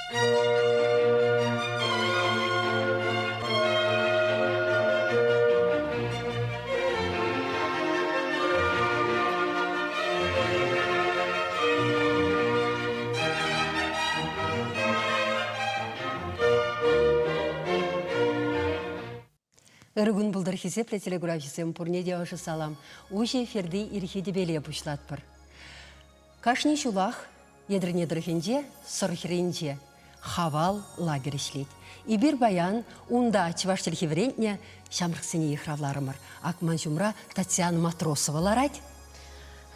Өргін бұлдар хизепле телеграфисем пурнеде ошы салам. Уже ферді ирхиді беле бұшлатпыр. Кашни шулах, едрінедірхенде, сұрхеренде, хавал лагер ішлет. И бір баян, унда чываштел хеврентне, шамрықсыне ихравларымыр. Акман жумра Татьяна Матросова ларать.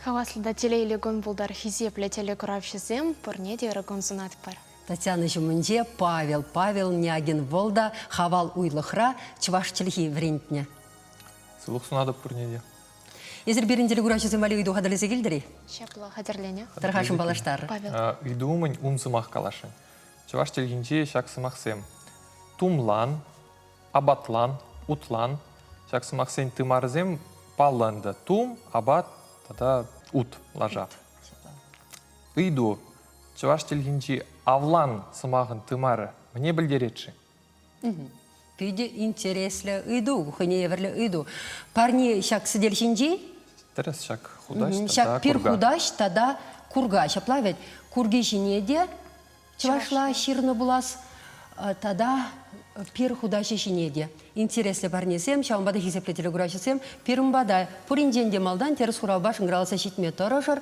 Хаваслыда телейлегон бұлдар хизепле телеграфисем пурнеде өргін зынатпыр. Татьяна Жумунде, Павел Нягин Волда, хавал уйлыхра, чываштелхи врентне. Сылық сунады пұрнеде. Езір беріндері күрашызым вали үйду қадалесе келдірі? Шаплы қадырлене. Тархашын балаштары. Павел. Үйдуымын умсымақ калашын. Чываштелгенде шақсымақсем. Тумлан, абатлан, утлан. Шақсымақсен тымарзем палланды. Тум, абат, тада ут лажа. Үйду. Чываштелгенде авлан сымағын тымары. Мне білдеретші. Пүйде интереслі үйду, құхыне еверлі үйду. Парни шак сіделшінже? Терес шак худаш, тада Шак пир курга. худаш, тада курга. Шаплавет, курге жинеде, чывашла ширны булас, тада пир худаш жинеде. Интереслі парнесем, шауынбада хизеплетелі күрашысем, пирымбада пұринденде малдан теріс хурабашын граласа шитме тұрышыр.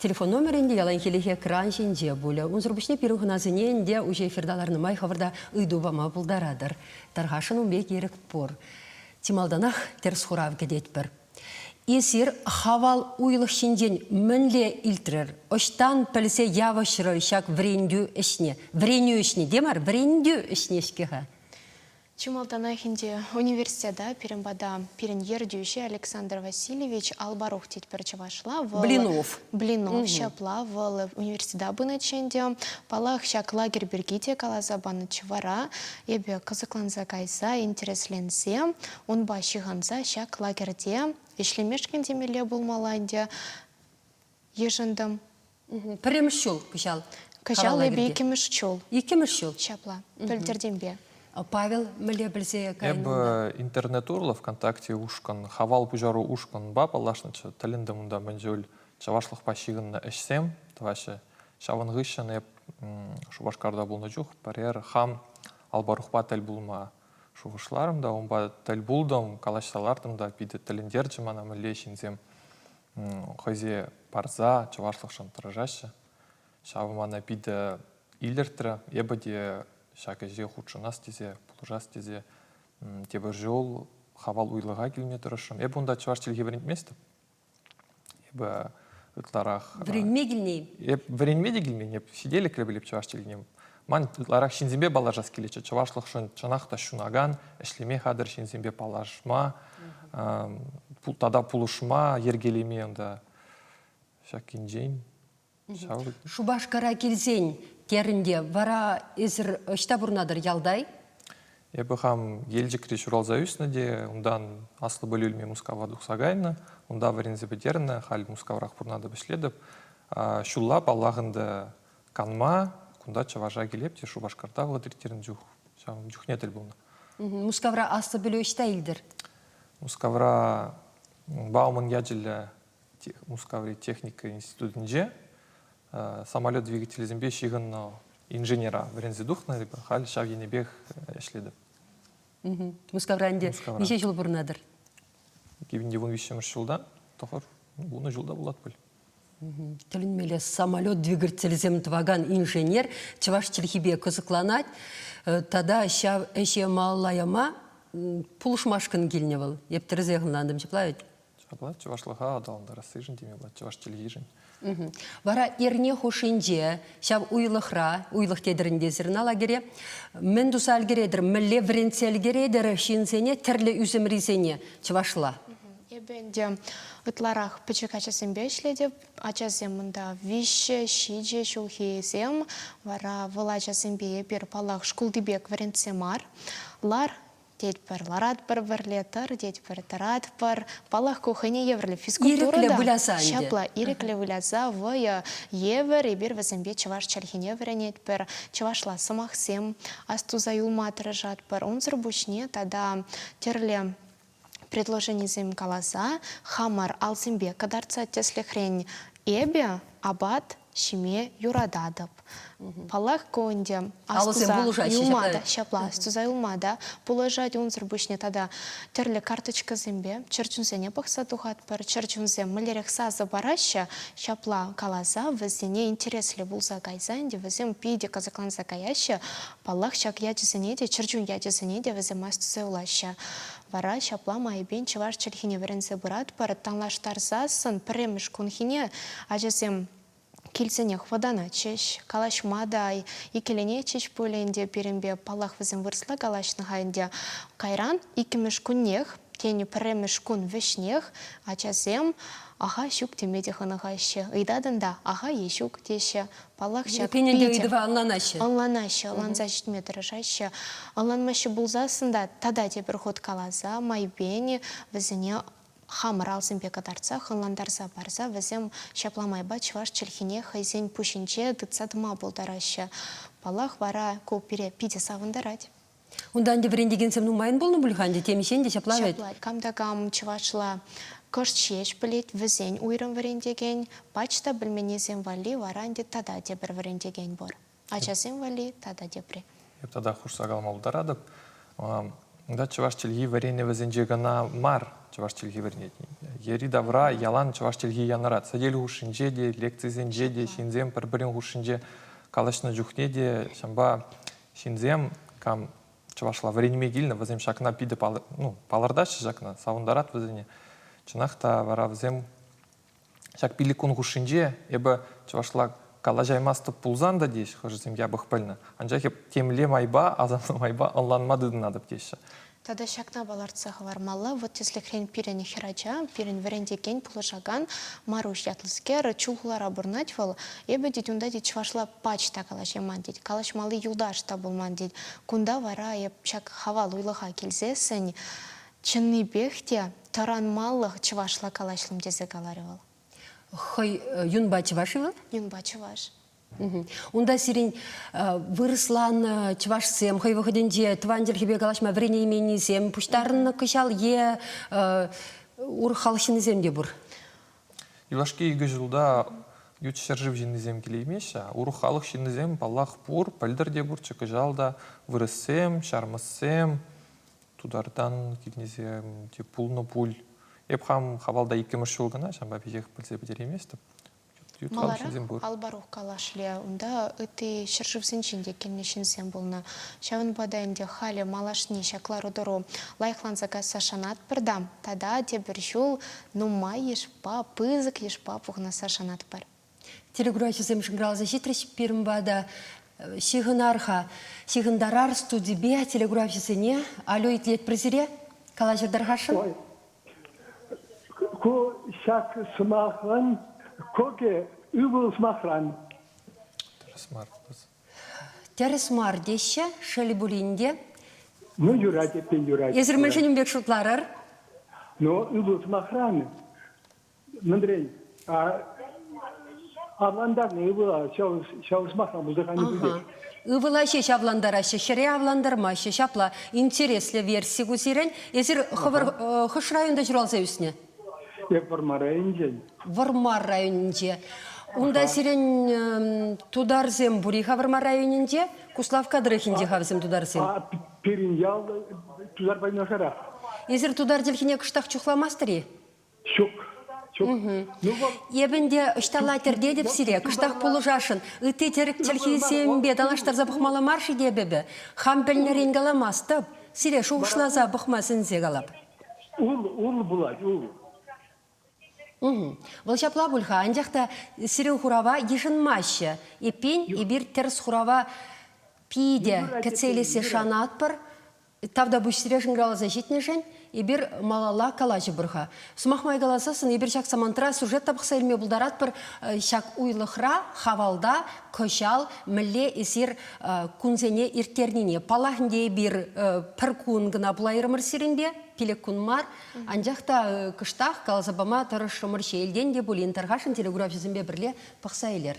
Телефон номерінде ялан келеге кран жинде бұлы. Унзырбышне пирухыназыненде уже эфирдаларны май хавырда ыйдубама бұлдарадыр. Тарғашын умбек ерік пор. Тималданах терс хурав кедет бір. Есір хавал уйлық шинден мінле илтірір. Оштан пілсе явашыры шак врендю ішне. Вреню ішне, демар? Врендю ішне ішкеға. Чумалтанахинде университета перембада переньердюши Александр Васильевич Албарух тетпер чавашла в Блинов. Шапла в университета быначенде палах шак лагерь бергите калазабаны чавара ебе казакланза кайса интересленсе он башиганза шак лагерде ишлемешкен демеле булмаланде ежендам Премшул кышал. качал ебе екемешчул Екемшул. шапла пөлдердембе. Павел міле білсе Эбі интернет урлы ВКонтакте ушкан, хавал пужару ушкан ба палашнычы, тілінді мұнда мәнжөл чавашлық пашығынна әшсем, тавашы шаванғышын эп шубашкарда бұлны жүх, барер хам албарухпа тәл бұлма шуғышларымда, онба тәл бұлдым, калашсалардымда биді тіліндерчі мана мүлешінзем қойзе парза чавашлық шын тұрыжашы, шавы мана биді илертірі, ебіде шакеже худшынас тезе, пулужас тезе, тебе жол, хавал уйлыға келме тұрышым. Эбі онда чываштелге варент месті. Эбі ытларақ... Вренме келнейм. Эбі варенме де келмен, эбі сидели кіребіліп чываштелгенем. Ман ытларақ шинзембе балажас келечі. Чывашлық шын чанақта шунаган, әшлеме қадыр шинзембе балажма, тада пулышма, ергелеме онда шакинжейн. Шубашкара келсен терінде вара ezір үшта бұрнадыр ялдай? Эбі хам елжік реш уралза үсініде, ондан аслы бөлілме мускава дұқсагайны, онда варензе бетеріні, хал мускаврақ бұрнады бішледіп, шуллап Аллахынды канма, кунда чаважа келепте, шубашкарда ғыдыртерін жүхнетіл бұлны. Мускавра аслы бөлі үшта елдір? Мускавра Бауман яджилі мускаври техника институтынже, самолет двигателізімбе шиғын инженера варензе дұқны, хал шав енебех әшледі. Мускавра әнде неше жыл бұрнадыр? 2015 жылда, тоқыр, бұны жылда болады бұл. Тілінмелі самолет двигателізім тваган инженер, чываш тілхибе кызықланат, тада шав әше маллаяма пулышмашқын келіне бұл. Ептірізе ғынландым, жеплайыд? Чывашлыға адалында расыжын деме болады, чываш тілгейжін. Вара ерне хошинже, шав уйлықра, уйлық тедірінде зірін алагере, мен дуса алгередір, мүлі вренце алгередір, шинсене, тірлі үзімризене, чывашла. Ебенде ытларах пычыкачасын бешледеп, ачасым мында вище, шидже, шулхиесем, вара вылачасын бе пер палах шкулдыбек вренце мар, лар Деть пар ларат пар барлетар, деть пар тарат пар. Палах кухне еврли физкультура Ирекле да. вылязанде. Шапла ирекле выляза в евер и бир вазембе чаваш чальхине веренет пар. Чавашла самахсем. Астуза юлма тражат пар. Он зрбушне тада терле предложение зем каласа, хамар алзимбе, кадарца теслехрень эбе, абат, шиме юрададып. Палах конде, Алзем булыжать, юлмада, шапла. шапла, астуза юлмада, положать он зрбушне тада терле карточка зембе, черчунзе не пахса тухат пар, черчунзе малерехса забараща, шапла каласа, везене интересли булза гайзанде, везем пиде казаклан закаяща, палах шак яти занеде, черчун яти занеде, везем астуза улаща. Вара шапла майбен чаваш чальхине веренсе бурат пар танлаштарзасын премеш кунхине ажазем кильцене хвадана чеш калашмадай икелене чеш поленде перембе палах везем вырсла калашнагайнде кайран икемеш куннех тени премеш кун вешнех ажазем ага щук темеде ханагайще ыйдадында ага ещук теше палах шак Пененде ыйдыва анланаще. Анланаще, анланзащит метражаще, анланмаще булзасында тада те приход калаза, майбени, везене хамыр алзымбе кадарца, ханландарза барза, везем шапламайба чваш чельхине хайзен пушинче дыцадма булдараще. Палах вара коупере пиде савындарать. Унданде врендегенсем нумайын болны бульханде, темишенде шаплавет. Шаплай, камдагам чвашла кошчеш білет візен уйрын варендеген, пачта білменезен вали варанде тада дебір варендеген бор. Ачасен вали тада дебре. Еп тада хурсагал малдарадып. Да чуваш чилги варене везенже гана мар чуваш чилги варенет. Ери давра ялан чуваш чилги янарат. Садел хушинже де, лекцизенже де, шинзем пар-бірін хушинже калашны жухне де, шамба шинзем кам чувашла варенеме гильна, везем шакна пиде палардаш шакна, савындарат везене. Чынақта вара візем шак пили кун хушинже, ебі чувашла кала жаймасты пулзанда дейш, хожызем я бахпыльна. Анжақ еп темле майба, азамны майба онланмадыдын адып дейші. Тада шакна баларцах вармалла, вот если хрен пирен херача, пирен варендеген пулажаган, маруш ятлыскер, чулхулара бурнать вал, ебі дедюнда дед чвашла пачта калаш яман дед, калаш малы юлдаш табылман дед, кунда вара еп шак хавал уйлыға келзесін, чынны бехте, таран маллық чвашла калашлым дезе галаривал. Хой юнба чвашева? Юнба чваш. Унда сирень вырыслан чвашсем, хой выходенде твандер хебе калашма врене именизем, пуштарын кышал е урхалшинызем де бур. Илашке игі жылда ют шержив жинызем келеймеша, урхалық шинызем паллах пур, пальдыр де бур, чыкыжалда вырысем, шармысем, тудардан килнезем, те пулны пуль. Еп хам хавалда икемір шулгана, шамба пежех пылсе бедер емес, Малара албарух калашле, унда ыты шыршывсенчинде келнешинсен болна. Шавын бадайынде халі малашни шаклару дұру лайхланзаға сашанат бірдам. Тада дебір жул нума ешпа, пызык ешпа пұғына сашанат бір. Телегурачызем шынгралза житреш пирмбада сигынарха, сигындарар студибе телегурачызыне, алё итлет призире, калажырдархашын? Ко шак смахран, коке үбіл смахран. Тересмар деші, шелі булинде. Ну, юрать, епен юрать. Езірміншінім бек шутларыр. Но үбіл смахран. Мындрей, авландарны үбіл, шау смахран бұздықаны бүде. Ывыла шеш авландарашы, шере авландармашы, шапла интереслі версия гусирен. Езір хыш районда жүралза үсіне? Вармар районде. Вармар районінде. Унда сирен тударзем буриха Вармар районінде, Куславка дрыхінде хавзем тударзем. Периньял тудар байнашара. Езір тудар делхине кыштақ чухламастыри? Шук. Ебінде ұшталатер деп сире, кыштақ пулыжашын, ыты терік телхизембе далаштар забықмалы маршы дебебі, хам бәлнерен галамастып, сире шуғышлаза бұқмасын зегалап. Ул булать, ул. Бұл шапла бұлға, анжақта сирен хурава ешін машы, епен ебір терс хурава пиде кәтселесі шанат бір, Тавда бүштіре жыңралы защитнешен, ебір малала калажы бұрға. Сумақмай қаласасын, ебір шак самантра сюжет табықса елме бұлдарат бір шак уйлықра, хавалда, көшал, мүлле есер күнзене иртерніне. Палахынде бір пір күн гына бұлайырымыр сирінде, пилек күн мар. Анжақта кыштақ қалазабама тұрышымыр шейлден де бұл интерғашын телеграфизмбе бірле пықса елер.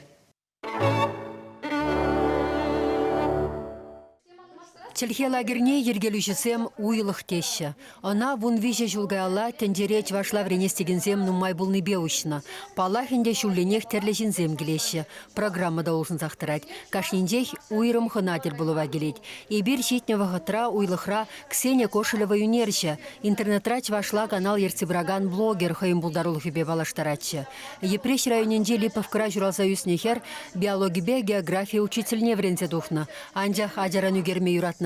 Челхе лагерне ергелушісем уйлық теші. Она вун виже жылгайла тендереч вашла вренестегензем нумай булны беушна. Палахинде шулленех терлежинзем келеші. Программа должен захтырать. Кашниндех уйрым хынатель булыва келет. И бир щитнева хатра уйлықра Ксения Кошелева юнерчі. Интернетрач вашла канал Ерцебраган блогер хайым булдарул хюбе балаштаратчы. Епреш районенде Липовкра журалза юснехер биологибе география учительне врензе духна. Анжах аджаран югерме юратны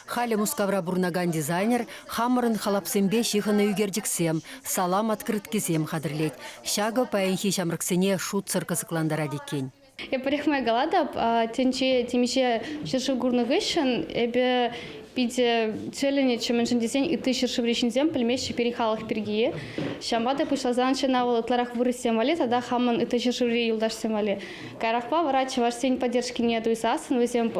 Халя Мускавра бурнаган дизайнер, хамырын халапсембе шиханы югердіксем, салам открыткесем хадырлет. Шага паянхи шамрыксене шут циркасыкландара декен. Я парихмай галадап, темише шершигурных ищен, эбе пиде целене, чем инжен десень, и ты шершиврещен зем, пельмещи перехалах пергие. Шамбада пышла занча на тларах вырысем вали, тогда хаман и ты шершивре юлдаш семали. Карахпа врача ваш сень поддержки нету и сасан, вызем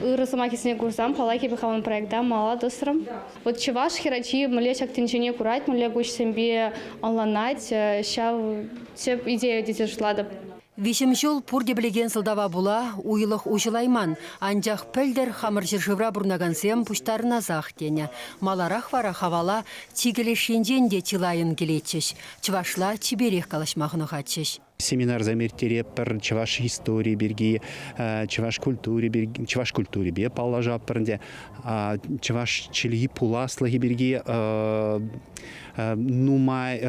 росомахи сне курсам, палаки бихаван проекта, мала досрам. Вот чеваш херачи, млечак тинчене курать, млегуч сембе онланать, ща все идея дети шлада. Вишемшол пурде білеген сылдава була, уйлық ушылайман. Анжақ пөлдер хамыр жыржывра бұрнагансем пұштарына зақтене. Маларақ вара хавала тигелешенден де тилайын келетчеш. Чывашла чиберех калашмағыны қатчеш. Семинар замертере пір чываш истории берги, чываш культуре бе палажа пірінде, чываш чилги пуласлығы берги, нумай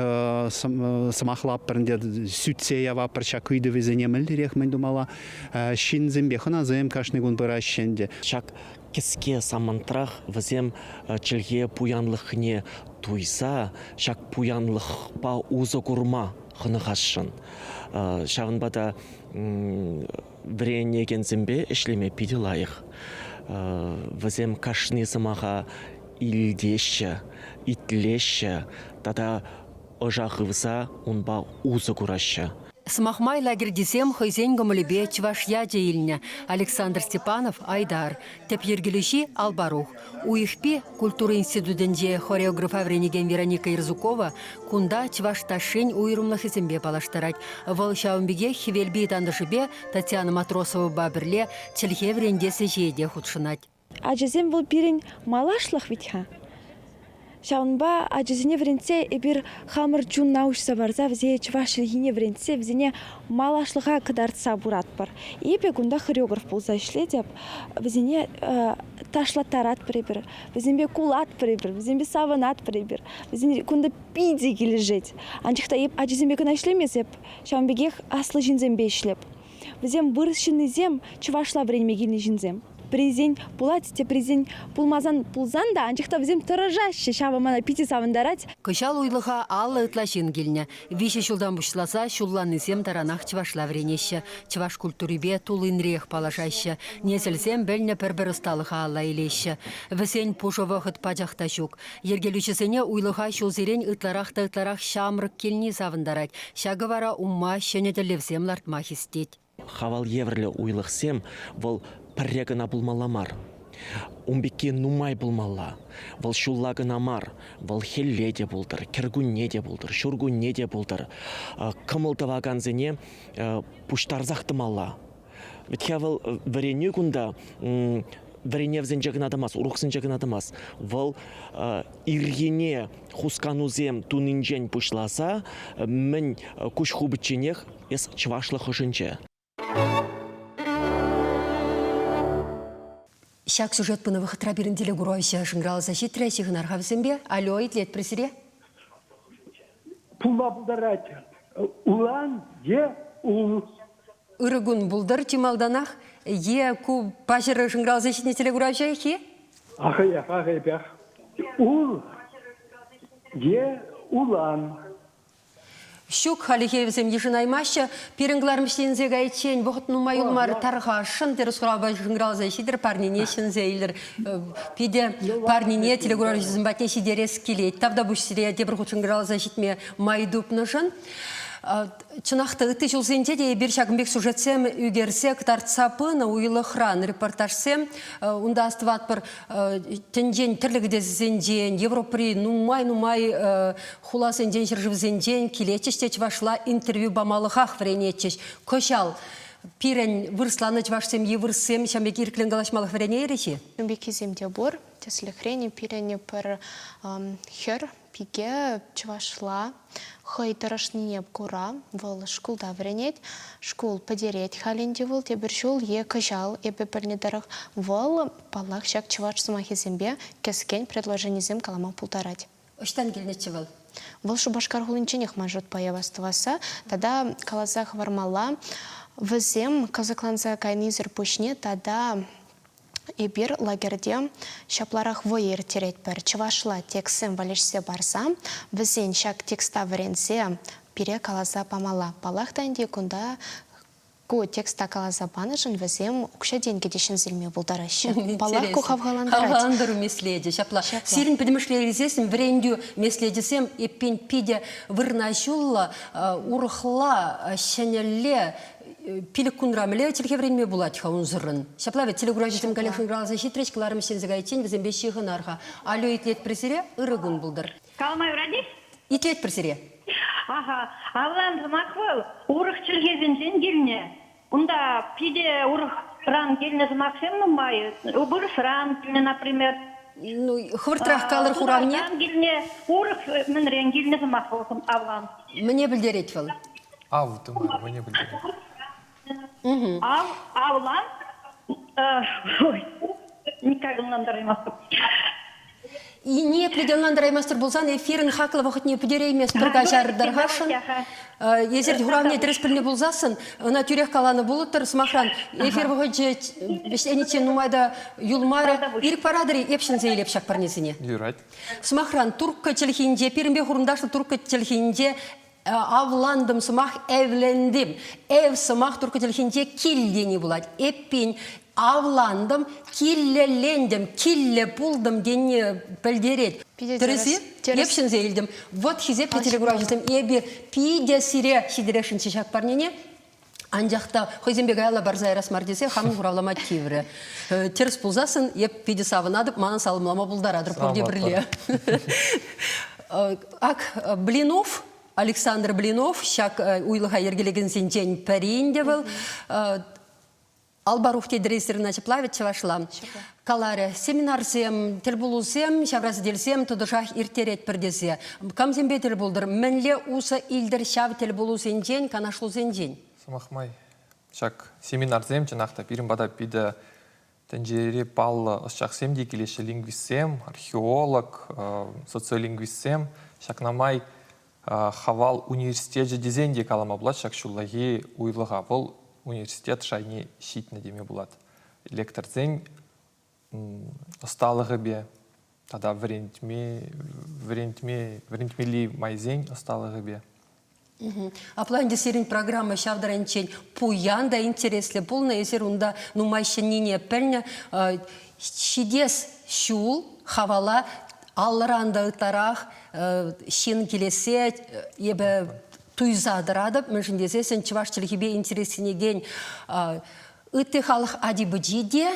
самахлап пірінде сүтсеява пірча күйді везене мүлдерек мен думала, шинзембе хыназем кашнығын бірашенде. Шак кеске самантрах візем чилге пуянлықне туйса, шак пуянлық па узы курма хынығашын. Шағынбада вренеген зімбе ішлеме пиді лайық. Візем кашны сымаға илдеші, итлеші, тада ұжағывза ұнба узы күраші. Смахмай лагердесем хойзен гомолебе чвашья дейльня. Александр Степанов Айдар. Теп ергелющи Албарух. Уихпи культура институтенде хореографа вренеген Вероника Ирзукова кунда чваш ташень уйрумлах изембе палаштарать. Волшаумбеге хивельби тандышыбе Татьяна Матросова баберле чельхе врендесе жеде худшынать. Ажезем был пирень малашлах витха. Шаунба ажезине вренце эбир хамыр джун наушса барза взе чвашилгине вренце взене малашлыга кыдартса бурат бар. Епе гунда хореограф болса ишле деп взене ташлатарат прибир, взембе кулат прибир, взембе саванат прибир, взене гунда пиди кележет. Анчықта еп ажезембе кына ишлемес еп шаунбегех аслы жинзембе ишлеп. Взем бырышчыны зем чвашла вренмегилни жинзем. Презень пулатите, презень пулмазан пулзан да, анчықта взем тыражаще, шаба мана пити савындарать. Кышал уйлыға аллы ытлашын келіне. Више шулдан бұшласа, шулланы зем таранақ чвашла вренеші. Чваш культурибе тулынрех палашашы. Несілсем бәліне пір-бір ұсталыға алла елеші. Вісен пұшывы ғыт пачақта шук. Ергелушісіне уйлыға шулзерен ытларақ шамрық келіне савындарать. Шағы вара умма шенеделевсем лартма хистет. Хавал еврлі уйлықсем, вол паррегына булмаламар. Умбекке нумай булмала. Вол шуллагына мар. Вол хелле де булдыр, кергунне де булдыр, шургунне де булдыр. Кымылдываганзене пуштарзақтымала. Ветхе вол варене күнда вареневзен жагынадымас, урухсын жагынадымас. Вол иргене хусканузем тунинжен пушласа, мен куш хубыченех ес чвашлы хышынче. Шак сюжет пыны вахытра бірінделі ғұройшы жыңралы защитря шығынарға бізімбе. Алло, итлет пресіре? Пулма бұлдарат. Улан, ул. Үрігін бұлдар тималданақ, ку пашыры жыңралы защитне теле ғұройшы ехе? Ағай. Ул, улан. Щук халихевзем ешинаймаще, пиренгларым штензе гайчен, вохот нумай улмары тарха, шын терес хурабай жыңралза шидер парнине шинзейлер, пиде парнине телегуражизм батне шидерес келет, тавда буш сире дебір худ жыңралза шитме майдуп нышын. Чынақта үтті жылзенде де бір шагымбек сюжетсем үгерсек тартсапын уйлы хран репортажсем унда астыват бір тенжен тірлігі зенден Европри нумай хуласын ден жыржып зенден келечеш теч вашла интервью бамалыхах вренечеш көшал пирен вырсланы чвашсем евырсем шамбек ирклен галашмалых врене еречи? Бекиземде бор, тесли хрени пирене пер хер пиге чвашла хой тарашнине кура вол шкулда вренет шкул подереть халинде вол те бир жол е кажал эбе пернедарах вол палах шак чваш сумахизембе кескен предложениезем калама пултарать. Оштан келнече вол? Вол шубашкар хулинченех мажот появастваса, тогда калазах вармала візем казакланза кайнизер пушне, тогда ебір лагерде шапларах воер терет бір чывашла тексем валешсе барса, візен шак текста варенсе пире калаза памала. Палахтанде кунда ку текста калаза банышын візем укша деньги дешін зілме бұлдарашы. Палах ку хавгаландарать. Хавгаландару меследе. Шапла. Сирин подмышлерезесім врендю меследесем еппен пиде вырнашулла урхла шанелле пилік күнраміле телге време булат хаун зырын. Шаплавет телегуражитым калешін гралаза шитреч кыларым сензігайтен візем бешіғын арха. Алё итлет пресере ырығын бұлдыр. Калмай врадиш? Итлет пресере. Ага, авлан зымақвыл, урық чілгезінжен келіне. Унда пиде урық ран келіне зымақсем нумай, убырыс ран келіне, например. Ну, хвыртрах калыр хуравне? Ран келіне, урық мінрен келіне зымақвылсым авлан. Мне білдерет выл. Ав, ты мой, мне білдері. Авлан, ой, никагылынан дараймастым. И не определенландыраймастыр болсан, эфирін хақлы вақыт не пүдереймес бір қажардарғашын. Езерді хуравне дәріс біліне болзасын, она тюрех каланы болыттыр, смахран. Эфир вақыт же, бештенечен нумайда юлмары, ирік парадыры епшін зейлеп шақ парнесіне. Юрать. Смахран, туркка челхинде, пирімбе хұрындашлы туркка челхинде, авландым сымақ әвлендім. Әв сымақ туркка челхинде килдені болады. Эппен авландым, киллелендім, килле пулдым дене білдерет. Түресі, епшін зейлдім. Вот хизеп телегуражызым, ебі пиде сире шидерешін шешак парнене. Анжақта хойзембек айла барзай расмар десе, хамын құравлама тевірі. Теріс пулзасын, еп пиде савынадып, маңын салымлама бұлдарадыр, пұрде бірле. Ак, Блинов, Александр Блинов, шак уйлыға ергелеген сенчен пәрейіндевіл, Албарух тедіресірін açıp лавет чавашла. Калары семинарсем, телбулусем, шаврасы делсем, тұдышақ иртерет бірдесе. Камзембе телбулдыр, мінле усы илдір шав телбулусенчен, канашлусенчен. Самахмай. Шак семинарсем, чынақта пирім бада пиді тәнжері паллы ұшақсем де келеші лингвистсем, археолог, социолингвистсем, шакнамай хавал университет же дезенде калама бұлат, шак шуллаги уйлыға бұл университет шайне шитне деме булат. Лекторзен осталығы бе, тада врентмели майзен осталығы бе. Апланде серин программа шавдаранчен пуян да интересле полна есер унда нумайшенине пельня шидес шул хавала алларанда ытарах шин келесе ебе туйзадырадып, мүшіндесе, сен чывашчылығыбе интересінеген үтті халық адибыдиде,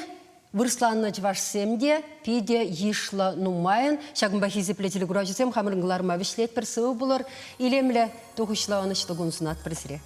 вырсланны чывашсемде, пиде ешла нумайын, шағымба хизепле телегуражысем, хамырыңғыларыма вишлет бір сығы бұлыр, илемле тоғышлауынышлығын сынат бірсіре.